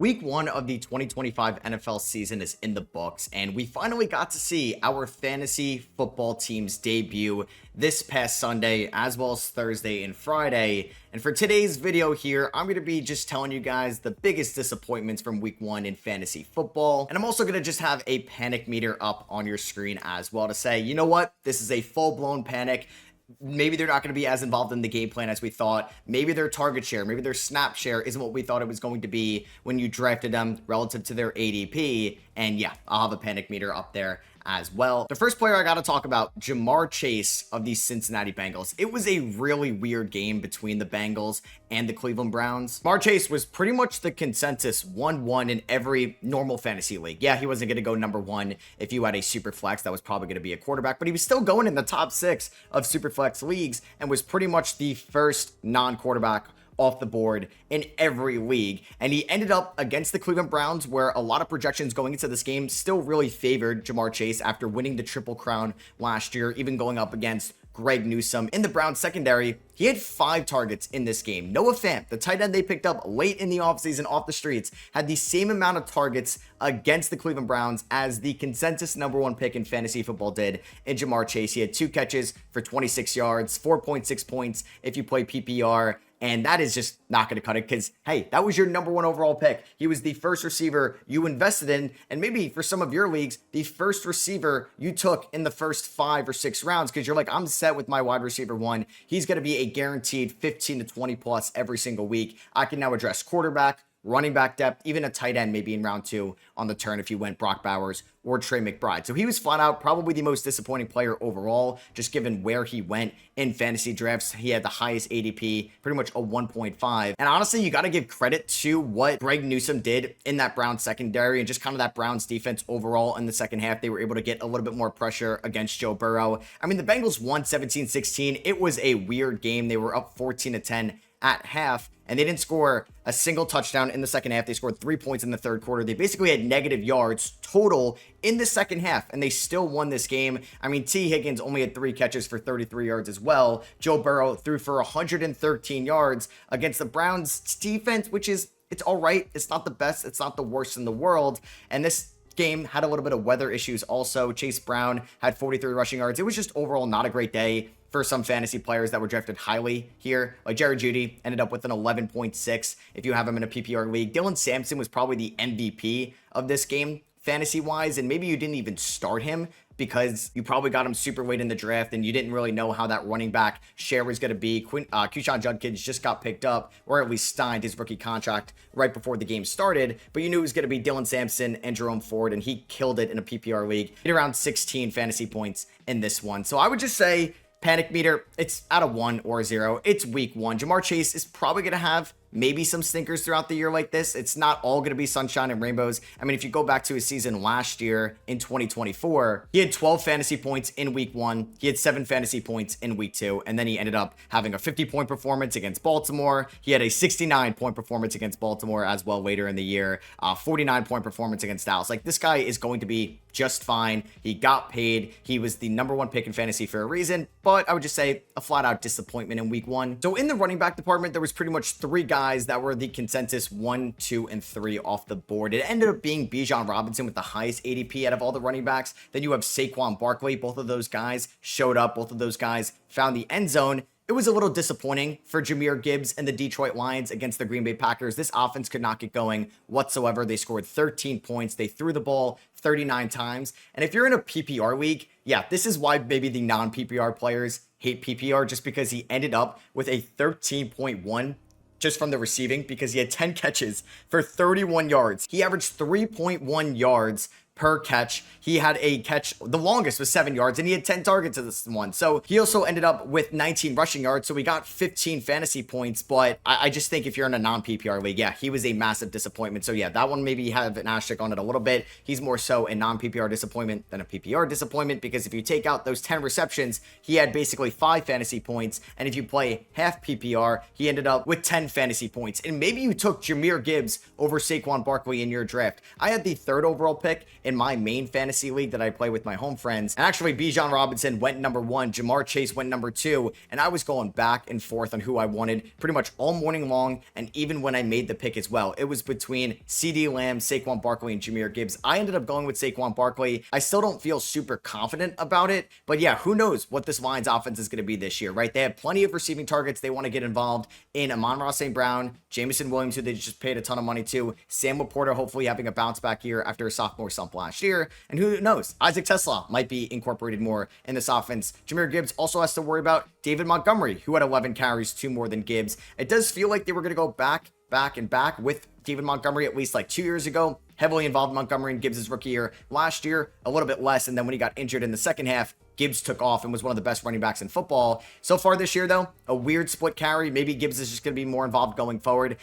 Week one of the 2025 NFL season is in the books, and we finally got to see our fantasy football team's debut this past Sunday, as well as Thursday and Friday. And for today's video here, I'm going to be just telling you guys the biggest disappointments from week one in fantasy football. And I'm also going to just have a panic meter up on your screen as well to say, you know what? This is a full-blown panic. Maybe they're not going to be as involved in the game plan as we thought. Maybe their target share, maybe their snap share isn't what we thought it was going to be when you drafted them relative to their ADP. And yeah, I'll have a panic meter up there as well. The first player I got to talk about, Ja'Marr Chase of the Cincinnati Bengals. It was a really weird game between the Bengals and the Cleveland Browns. Ja'Marr Chase was pretty much the consensus 1-1 in every normal fantasy league. Yeah, he wasn't going to go number one if you had a super flex. That was probably going to be a quarterback, but he was still going in the top 6 of super flex leagues and was pretty much the first non-quarterback off the board in every league. And he ended up against the Cleveland Browns, where a lot of projections going into this game still really favored Ja'Marr Chase after winning the Triple Crown last year, even going up against Greg Newsome. In the Browns secondary, he had 5 targets in this game. Noah Fant, the tight end they picked up late in the offseason off the streets, had the same amount of targets against the Cleveland Browns as the consensus #1 pick in fantasy football did in Ja'Marr Chase. He had 2 catches for 26 yards, 4.6 points if you play PPR. And that is just not going to cut it because, hey, that was your #1 overall pick. He was the first receiver you invested in. And maybe for some of your leagues, the first receiver you took in the first 5 or 6 rounds because you're like, I'm set with my wide receiver 1. He's going to be a guaranteed 15 to 20 plus every single week. I can now address quarterback, running back depth, even a tight end maybe in round 2 on the turn if you went Brock Bowers or Trey McBride. So he was flat out probably the most disappointing player overall, just given where he went in fantasy drafts. He had the highest ADP, pretty much a 1.5. And honestly, you got to give credit to what Greg Newsome did in that Browns secondary and just kind of that Browns defense overall in the second half. They were able to get a little bit more pressure against Joe Burrow. I mean, the Bengals won 17-16. It was a weird game. They were up 14-10 at half, and they didn't score a single touchdown in the second half. They scored 3 points in the third quarter. They basically had negative yards total in the second half, and they still won this game. I mean, T. Higgins only had 3 catches for 33 yards as well. Joe Burrow threw for 113 yards against the Browns defense, which is, it's all right. It's not the best. It's not the worst in the world. And this game had a little bit of weather issues also. Chase Brown had 43 rushing yards. It was just overall not a great day for some fantasy players that were drafted highly here. Like Jerry Jeudy ended up with an 11.6 if you have him in a PPR league. Dylan Sampson was probably the MVP of this game fantasy-wise, and maybe you didn't even start him because you probably got him super late in the draft and you didn't really know how that running back share was going to be. Keyshawn Judkins just got picked up, or at least signed his rookie contract right before the game started, but you knew it was going to be Dylan Sampson and Jerome Ford, and he killed it in a PPR league. He had around 16 fantasy points in this one. So I would just say, panic meter, it's at a 1 or a 0. It's week 1. Ja'Marr Chase is probably going to have maybe some stinkers throughout the year like this. It's not all going to be sunshine and rainbows. I mean, if you go back to his season last year in 2024, he had 12 fantasy points in week 1. He had 7 fantasy points in week 2. And then he ended up having a 50-point performance against Baltimore. He had a 69-point performance against Baltimore as well later in the year. 49-point performance against Dallas. Like, this guy is going to be just fine. He got paid. He was the #1 pick in fantasy for a reason, but I would just say a flat out disappointment in week 1. So in the running back department, there was pretty much 3 guys that were the consensus 1, 2, and 3 off the board. It ended up being Bijan Robinson with the highest ADP out of all the running backs. Then you have Saquon Barkley. Both of those guys showed up. Both of those guys found the end zone. It was a little disappointing for Jahmyr Gibbs and the Detroit Lions against the Green Bay Packers. This offense could not get going whatsoever. They scored 13 points. They threw the ball 39 times. And if you're in a PPR league, yeah, this is why maybe the non-PPR players hate PPR, just because he ended up with a 13.1 just from the receiving, because he had 10 catches for 31 yards. He averaged 3.1 yards per catch. He had a catch, the longest was 7 yards, and he had 10 targets in this one. So he also ended up with 19 rushing yards. So we got 15 fantasy points, but I just think if you're in a non-PPR league, yeah, he was a massive disappointment. So yeah, that one maybe have an asterisk on it a little bit. He's more so a non-PPR disappointment than a PPR disappointment, because if you take out those 10 receptions, he had basically 5 fantasy points. And if you play half PPR, he ended up with 10 fantasy points. And maybe you took Jahmyr Gibbs over Saquon Barkley in your draft. I had the 3rd overall pick in in my main fantasy league that I play with my home friends. And actually, Bijan Robinson went number 1, Ja'Marr Chase went number 2, and I was going back and forth on who I wanted pretty much all morning long, and even when I made the pick as well. It was between CeeDee Lamb, Saquon Barkley, and Jahmyr Gibbs. I ended up going with Saquon Barkley. I still don't feel super confident about it, but yeah, who knows what this Lions offense is going to be this year, right? They have plenty of receiving targets. They want to get involved in Amon-Ra St. Brown, Jameson Williams, who they just paid a ton of money to, Sam Laporta hopefully having a bounce back year after a sophomore slump last year, and who knows, Isaac Tesla might be incorporated more in this offense. Jahmyr Gibbs also has to worry about David Montgomery, who had 11 carries, 2 more than Gibbs. It does feel like they were going to go back with David Montgomery at least like 2 years ago. Heavily involved Montgomery in Gibbs' rookie year. Last year, a little bit less, and then when he got injured in the second half, Gibbs took off and was one of the best running backs in football. So far this year, though, a weird split carry. Maybe Gibbs is just going to be more involved going forward.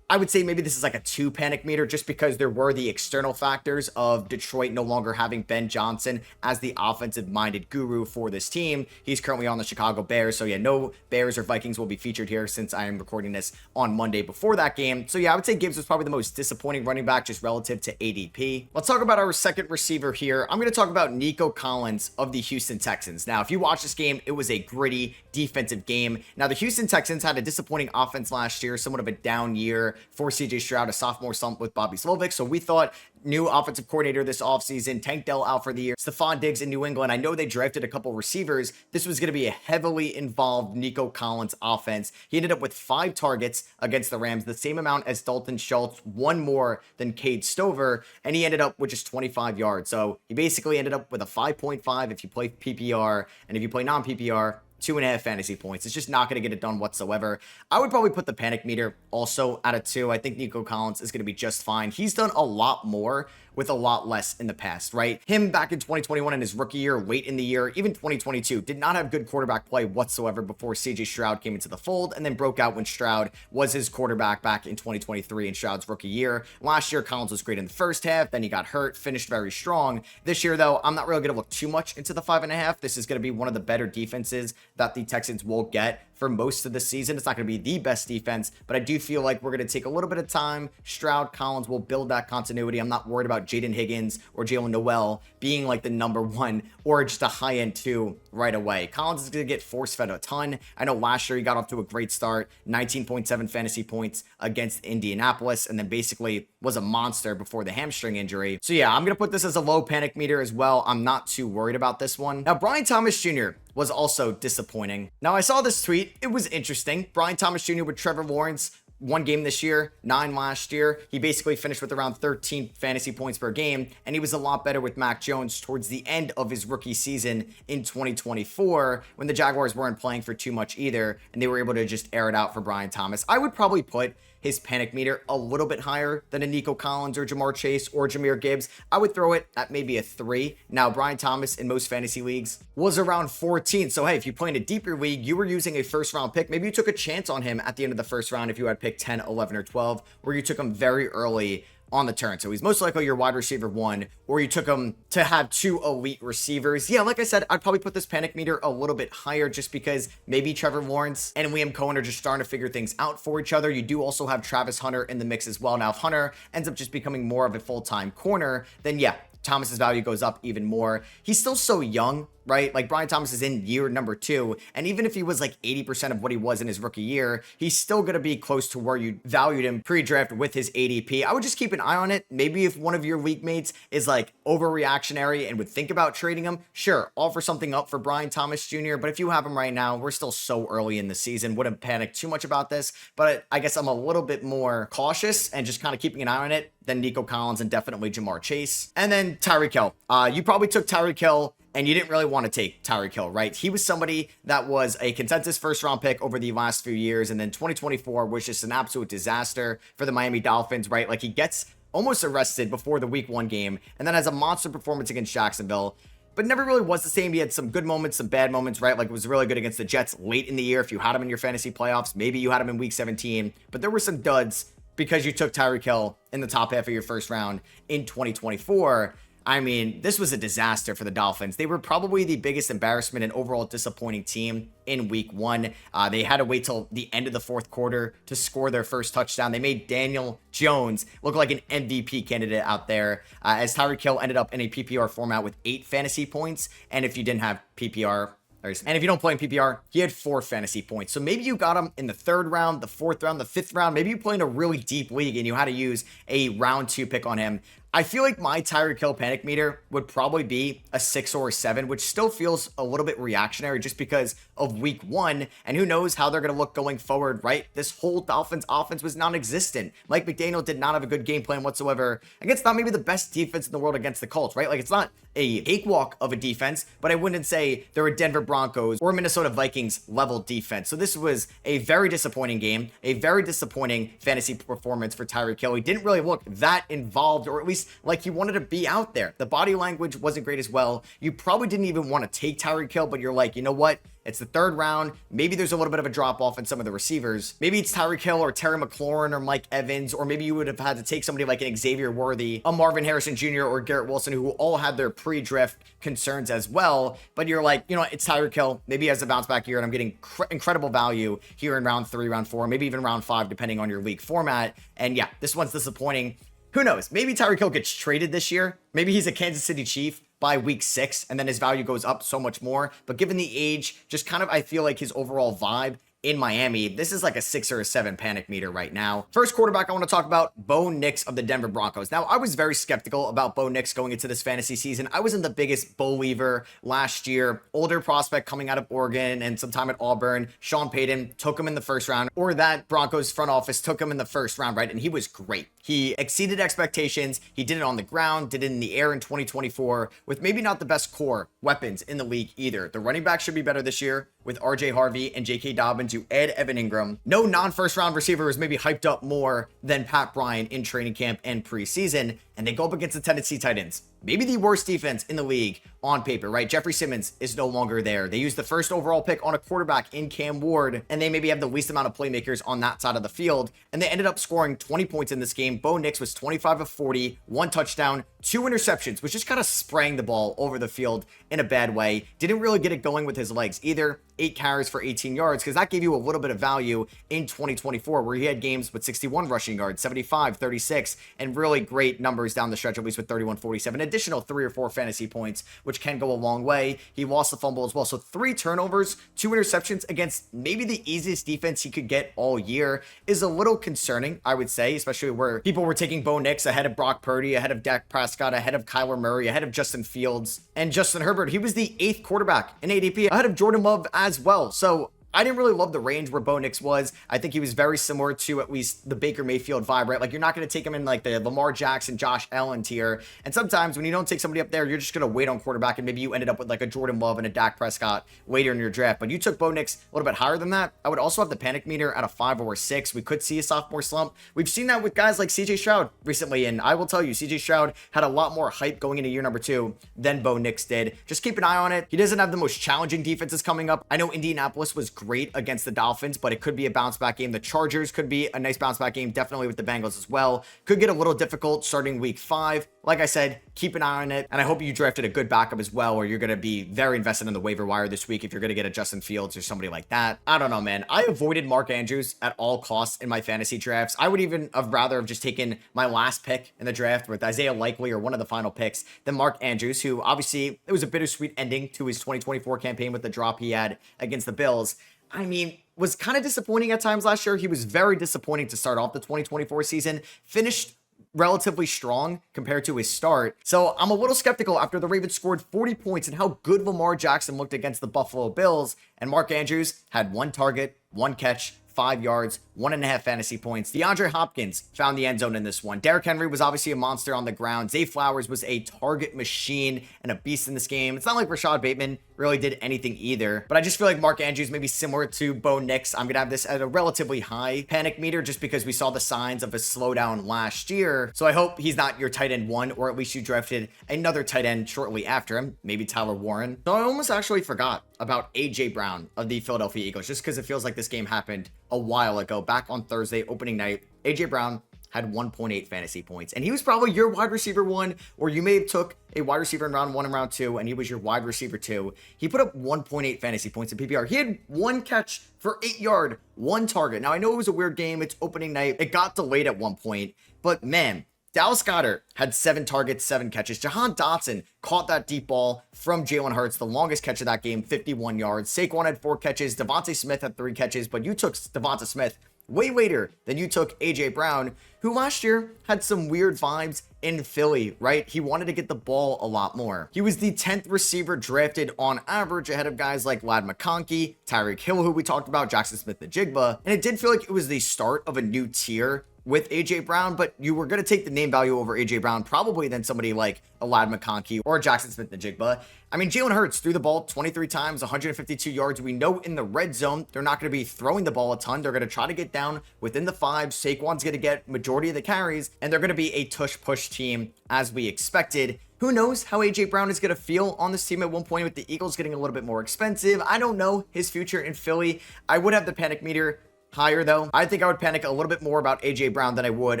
I would say maybe this is like a 2 panic meter just because there were the external factors of Detroit no longer having Ben Johnson as the offensive-minded guru for this team. He's currently on the Chicago Bears. So yeah, no Bears or Vikings will be featured here since I am recording this on Monday before that game. So yeah, I would say Gibbs was probably the most disappointing running back just relative to ADP. Let's talk about our second receiver here. I'm going to talk about Nico Collins of the Houston Texans. Now, if you watch this game, it was a gritty defensive game. Now, the Houston Texans had a disappointing offense last year, somewhat of a down year for CJ Stroud, a sophomore slump with Bobby Slovic. So we thought new offensive coordinator this offseason, Tank Dell out for the year, Stephon Diggs in New England. I know they drafted a couple receivers. This was going to be a heavily involved Nico Collins offense. He ended up with 5 targets against the Rams, the same amount as Dalton Schultz, 1 more than Cade Stover, and he ended up with just 25 yards. So he basically ended up with a 5.5 if you play PPR, and if you play non-PPR, 2.5 fantasy points. It's just not going to get it done whatsoever. I would probably put the panic meter also at a 2. I think Nico Collins is going to be just fine. He's done a lot more with a lot less in the past, right? Him back in 2021 in his rookie year, late in the year, even 2022, did not have good quarterback play whatsoever before CJ Stroud came into the fold and then broke out when Stroud was his quarterback back in 2023 in Stroud's rookie year. Last year, Collins was great in the first half, then he got hurt, finished very strong. This year, though, I'm not really going to look too much into the 5.5. This is going to be one of the better defenses that the Texans will get for most of the season. It's not going to be the best defense, but I do feel like we're going to take a little bit of time. Stroud, Collins will build that continuity. I'm not worried about Jaden Higgins or Jalen Noel being like the number 1 or just a high-end 2 right away. Collins is going to get force-fed a ton. I know last year he got off to a great start, 19.7 fantasy points against Indianapolis, and then basically was a monster before the hamstring injury. So yeah, I'm going to put this as a low panic meter as well. I'm not too worried about this one. Now, Brian Thomas Jr. was also disappointing. Now, I saw this tweet. It was interesting. Brian Thomas Jr. with Trevor Lawrence, 1 game this year, 9 last year. He basically finished with around 13 fantasy points per game, and he was a lot better with Mac Jones towards the end of his rookie season in 2024 when the Jaguars weren't playing for too much either, and they were able to just air it out for Brian Thomas. I would probably put his panic meter a little bit higher than a Nico Collins or Ja'Marr Chase or Jahmyr Gibbs. I would throw it at maybe a 3. Now, Brian Thomas in most fantasy leagues was around 14. So, hey, if you play in a deeper league, you were using a first-round pick. Maybe you took a chance on him at the end of the first round if you had picked 10, 11, or 12, where you took him very early on the turn. So he's most likely your wide receiver 1, or you took him to have 2 elite receivers. Yeah, like I said, I'd probably put this panic meter a little bit higher just because maybe Trevor Lawrence and Liam Cohen are just starting to figure things out for each other. You do also have Travis Hunter in the mix as well. Now, if Hunter ends up just becoming more of a full-time corner, then yeah, Thomas's value goes up even more. He's still so young, right? Like Brian Thomas is in year number 2. And even if he was like 80% of what he was in his rookie year, he's still going to be close to where you valued him pre-draft with his ADP. I would just keep an eye on it. Maybe if one of your league mates is like overreactionary and would think about trading him, sure, offer something up for Brian Thomas Jr. But if you have him right now, we're still so early in the season. Wouldn't panic too much about this. But I guess I'm a little bit more cautious and just kind of keeping an eye on it than Nico Collins and definitely Ja'Marr Chase. And then Tyreek Hill. You probably took Tyreek Hill and you didn't really want to take Tyreek Hill, right? He was somebody that was a consensus first-round pick over the last few years, and then 2024 was just an absolute disaster for the Miami Dolphins, right? Like, he gets almost arrested before the Week 1 game, and then has a monster performance against Jacksonville, but never really was the same. He had some good moments, some bad moments, right? Like, it was really good against the Jets late in the year. If you had him in your fantasy playoffs, maybe you had him in Week 17, but there were some duds because you took Tyreek Hill in the top half of your first round in 2024. I mean, this was a disaster for the Dolphins. They were probably the biggest embarrassment and overall disappointing team in week one. They had to wait till the end of the fourth quarter to score their first touchdown. They made Daniel Jones look like an MVP candidate out there, as Tyreek Hill ended up in a PPR format with 8 fantasy points. And if you didn't have PPR, and if you don't play in PPR, he had 4 fantasy points. So maybe you got him in the 3rd round, the 4th round, the 5th round. Maybe you play in a really deep league and you had to use a round 2 pick on him. I feel like my Tyreek Hill panic meter would probably be a 6 or a 7, which still feels a little bit reactionary just because of week 1. And who knows how they're going to look going forward, right? This whole Dolphins offense was non-existent. Mike McDaniel did not have a good game plan whatsoever against not maybe the best defense in the world against the Colts, right? Like, it's not a cakewalk of a defense, but I wouldn't say they're a Denver Broncos or Minnesota Vikings level defense. So this was a very disappointing game, a very disappointing fantasy performance for Tyreek Hill. He didn't really look that involved, or at least like he wanted to be out there. The body language wasn't great as well. You probably didn't even want to take Tyreek Hill, but you're like, you know what? It's the 3rd round. Maybe there's a little bit of a drop off in some of the receivers. Maybe it's Tyreek Hill or Terry McLaurin or Mike Evans, or maybe you would have had to take somebody like an Xavier Worthy, a Marvin Harrison Jr. or Garrett Wilson, who all had their pre-draft concerns as well. But you're like, you know, it's Tyreek Hill. Maybe he has a bounce back year, and I'm getting incredible value here in round 3, round 4, maybe even round 5, depending on your league format. And yeah, this one's disappointing. Who knows? Maybe Tyreek Hill gets traded this year. Maybe he's a Kansas City Chief by week 6, and then his value goes up so much more. But given the age, just kind of, I feel like his overall vibe in Miami, this is like a 6 or a 7 panic meter right now. First quarterback I want to talk about, Bo Nix of the Denver Broncos. Now, I was very skeptical about Bo Nix going into this fantasy season. I wasn't the biggest believer last year. Older prospect coming out of Oregon and some time at Auburn. Sean Payton took him in the 1st round, or that Broncos front office took him in the 1st round, right? And he was great. He exceeded expectations. He did it on the ground, did it in the air in 2024 with maybe not the best core weapons in the league either. The running back should be better this year with RJ Harvey and J.K. Dobbins. You add Evan Ingram. No non-first round receiver was maybe hyped up more than Pat Bryant in training camp and preseason. And they go up against the Tennessee Titans. Maybe the worst defense in the league on paper, right? Jeffrey Simmons is no longer there. They used the 1st overall pick on a quarterback in Cam Ward, and they maybe have the least amount of playmakers on that side of the field. And they ended up scoring 20 points in this game. Bo Nix was 25 of 40, 1 touchdown, 2 interceptions, which just kind of spraying the ball over the field in a bad way. Didn't really get it going with his legs either. 8 carries for 18 yards, because that gave you a little bit of value in 2024, where he had games with 61 rushing yards, 75, 36, and really great numbers down the stretch, at least with 31, 47. Additional 3 or 4 fantasy points, which can go a long way. He lost the fumble as well. So 3 turnovers, 2 interceptions against maybe the easiest defense he could get all year is a little concerning, I would say, especially where people were taking Bo Nix ahead of Brock Purdy, ahead of Dak Prescott, ahead of Kyler Murray, ahead of Justin Fields and Justin Herbert. He was the 8th quarterback in ADP, ahead of Jordan Love as well. So I didn't really love the range where Bo Nix was. I think he was very similar to at least the Baker Mayfield vibe, right? Like, you're not going to take him in like the Lamar Jackson, Josh Allen tier. And sometimes when you don't take somebody up there, you're just going to wait on quarterback, and maybe you ended up with like a Jordan Love and a Dak Prescott later in your draft. But you took Bo Nix a little bit higher than that. I would also have the panic meter at a 5 or a 6. We could see a sophomore slump. We've seen that with guys like CJ Stroud recently, and I will tell you, CJ Stroud had a lot more hype going into year number 2 than Bo Nix did. Just keep an eye on it. He doesn't have the most challenging defenses coming up. I know Indianapolis was great against the Dolphins, but it could be a bounce back game. The Chargers could be a nice bounce back game, definitely with the Bengals as well. Could get a little difficult starting week 5. Like I said, keep an eye on it. And I hope you drafted a good backup as well, or you're going to be very invested in the waiver wire this week if you're going to get a Justin Fields or somebody like that. I don't know, man. I avoided Mark Andrews at all costs in my fantasy drafts. I would even have rather have just taken my last pick in the draft with Isaiah Likely or one of the final picks than Mark Andrews, who obviously it was a bittersweet ending to his 2024 campaign with the drop he had against the Bills. I mean, was kind of disappointing at times last year. He was very disappointing to start off the 2024 season. Finished relatively strong compared to his start. So I'm a little skeptical after the Ravens scored 40 points and how good Lamar Jackson looked against the Buffalo Bills. And Mark Andrews had 1 target, 1 catch, 5 yards, 1.5 fantasy points. DeAndre Hopkins found the end zone in this one. Derrick Henry was obviously a monster on the ground. Zay Flowers was a target machine and a beast in this game. It's not like Rashad Bateman really did anything either, but I just feel like Mark Andrews may be similar to Bo Nix. I'm going to have this at a relatively high panic meter just because we saw the signs of a slowdown last year. So I hope he's not your tight end 1, or at least you drafted another tight end shortly after him, maybe Tyler Warren. So I almost actually forgot about A.J. Brown of the Philadelphia Eagles, just because it feels like this game happened a while ago, back on Thursday, opening night. A.J. Brown had 1.8 fantasy points. And he was probably your wide receiver 1, or you may have took a wide receiver in round 1 and round 2, and he was your wide receiver 2. He put up 1.8 fantasy points in PPR. He had 1 catch for 8 yards, 1 target. Now, I know it was a weird game. It's opening night. It got delayed at one point. But, man, Dallas Goedert had 7 targets, 7 catches. Jahan Dotson caught that deep ball from Jalen Hurts, the longest catch of that game, 51 yards. Saquon had 4 catches. Devontae Smith had 3 catches, but you took Devontae Smith way later than you took A.J. Brown, who last year had some weird vibes in Philly, right? He wanted to get the ball a lot more. He was the 10th receiver drafted on average ahead of guys like Ladd McConkey, Tyreek Hill, who we talked about, Jackson Smith-Njigba, and it did feel like it was the start of a new tier with A.J. Brown, but you were going to take the name value over A.J. Brown probably than somebody like a Ladd McConkey or Jackson Smith-Njigba. I mean, Jalen Hurts threw the ball 23 times, 152 yards. We know in the red zone, they're not going to be throwing the ball a ton. They're going to try to get down within the 5. Saquon's going to get majority of the carries, and they're going to be a tush-push team as we expected. Who knows how A.J. Brown is going to feel on this team at one point with the Eagles getting a little bit more expensive. I don't know his future in Philly. I would have the panic meter higher though. I think I would panic a little bit more about A.J. Brown than I would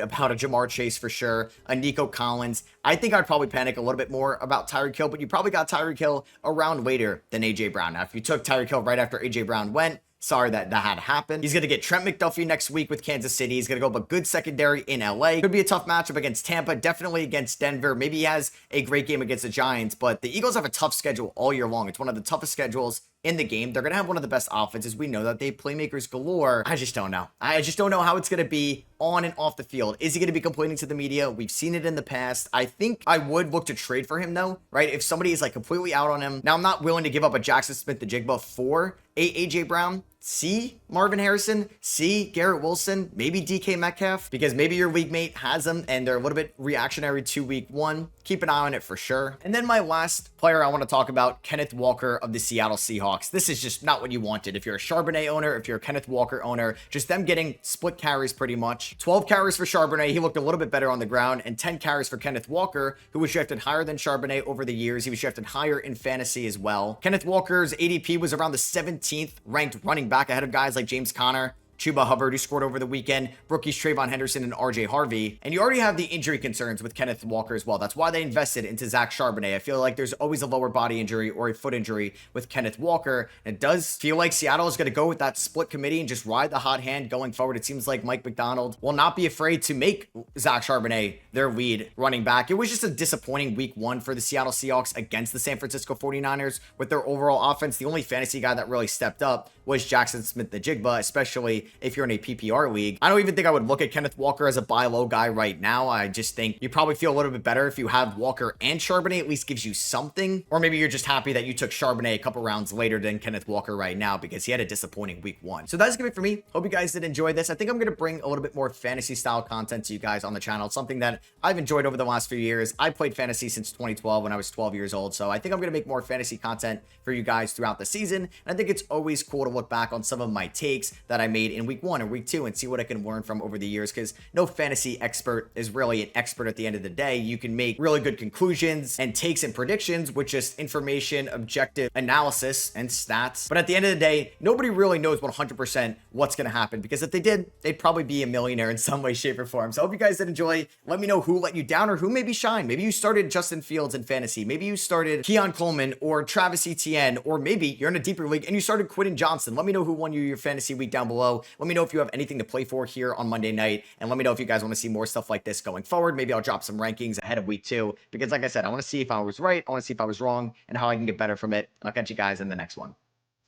about a Ja'Marr Chase for sure, a Nico Collins. I think I'd probably panic a little bit more about Tyreek Hill, but you probably got Tyreek Hill a round later than A.J. Brown. Now, if you took Tyreek Hill right after A.J. Brown went, sorry that had happened. He's going to get Trent McDuffie next week with Kansas City. He's going to go up a good secondary in LA. Could be a tough matchup against Tampa, definitely against Denver. Maybe he has a great game against the Giants, but the Eagles have a tough schedule all year long. It's one of the toughest schedules in the game. They're going to have one of the best offenses. We know that they have playmakers galore. I just don't know. I just don't know how it's going to be on and off the field. Is he going to be complaining to the media? We've seen it in the past. I think I would look to trade for him though, right? If somebody is like completely out on him. Now, I'm not willing to give up a Jackson Smith-Njigba for A.J. Brown. C, Marvin Harrison, C, Garrett Wilson, maybe DK Metcalf, because maybe your league mate has them and they're a little bit reactionary to week 1. Keep an eye on it for sure. And then my last player I want to talk about, Kenneth Walker of the Seattle Seahawks. This is just not what you wanted. If you're a Charbonnet owner, if you're a Kenneth Walker owner, just them getting split carries pretty much. 12 carries for Charbonnet. He looked a little bit better on the ground, and 10 carries for Kenneth Walker, who was drafted higher than Charbonnet over the years. He was drafted higher in fantasy as well. Kenneth Walker's ADP was around the 17th ranked running back ahead of guys like James Conner, Chuba Hubbard, who scored over the weekend, rookies Trayvon Henderson and RJ Harvey. And you already have the injury concerns with Kenneth Walker as well. That's why they invested into Zach Charbonnet. I feel like there's always a lower body injury or a foot injury with Kenneth Walker. And it does feel like Seattle is going to go with that split committee and just ride the hot hand going forward. It seems like Mike McDonald will not be afraid to make Zach Charbonnet their lead running back. It was just a disappointing week 1 for the Seattle Seahawks against the San Francisco 49ers with their overall offense. The only fantasy guy that really stepped up was Jackson Smith-Njigba, especially if you're in a PPR league. I don't even think I would look at Kenneth Walker as a buy low guy right now. I just think you probably feel a little bit better if you have Walker and Charbonnet. At least gives you something. Or maybe you're just happy that you took Charbonnet a couple rounds later than Kenneth Walker right now because he had a disappointing week 1. So that's going to be it for me. Hope you guys did enjoy this. I think I'm going to bring a little bit more fantasy style content to you guys on the channel. It's something that I've enjoyed over the last few years. I played fantasy since 2012 when I was 12 years old. So I think I'm going to make more fantasy content for you guys throughout the season. And I think it's always cool to look back on some of my takes that I made in week 1 or week 2 and see what I can learn from over the years, because no fantasy expert is really an expert at the end of the day. You can make really good conclusions and takes and predictions with just information, objective analysis, and stats. But at the end of the day, nobody really knows 100% what's going to happen, because if they did, they'd probably be a millionaire in some way, shape, or form. So I hope you guys did enjoy. Let me know who let you down or who maybe shine. Maybe you started Justin Fields in fantasy. Maybe you started Keon Coleman or Travis Etienne, or maybe you're in a deeper league and you started Quentin Johnson. Let me know who won you your fantasy week down below. Let me know if you have anything to play for here on Monday night, and let me know if you guys want to see more stuff like this going forward. Maybe I'll drop some rankings ahead of week 2, because like I said, I want to see if I was right, I want to see if I was wrong, and how I can get better from it. I'll catch you guys in the next one.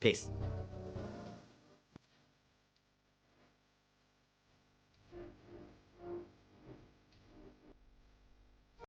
Peace.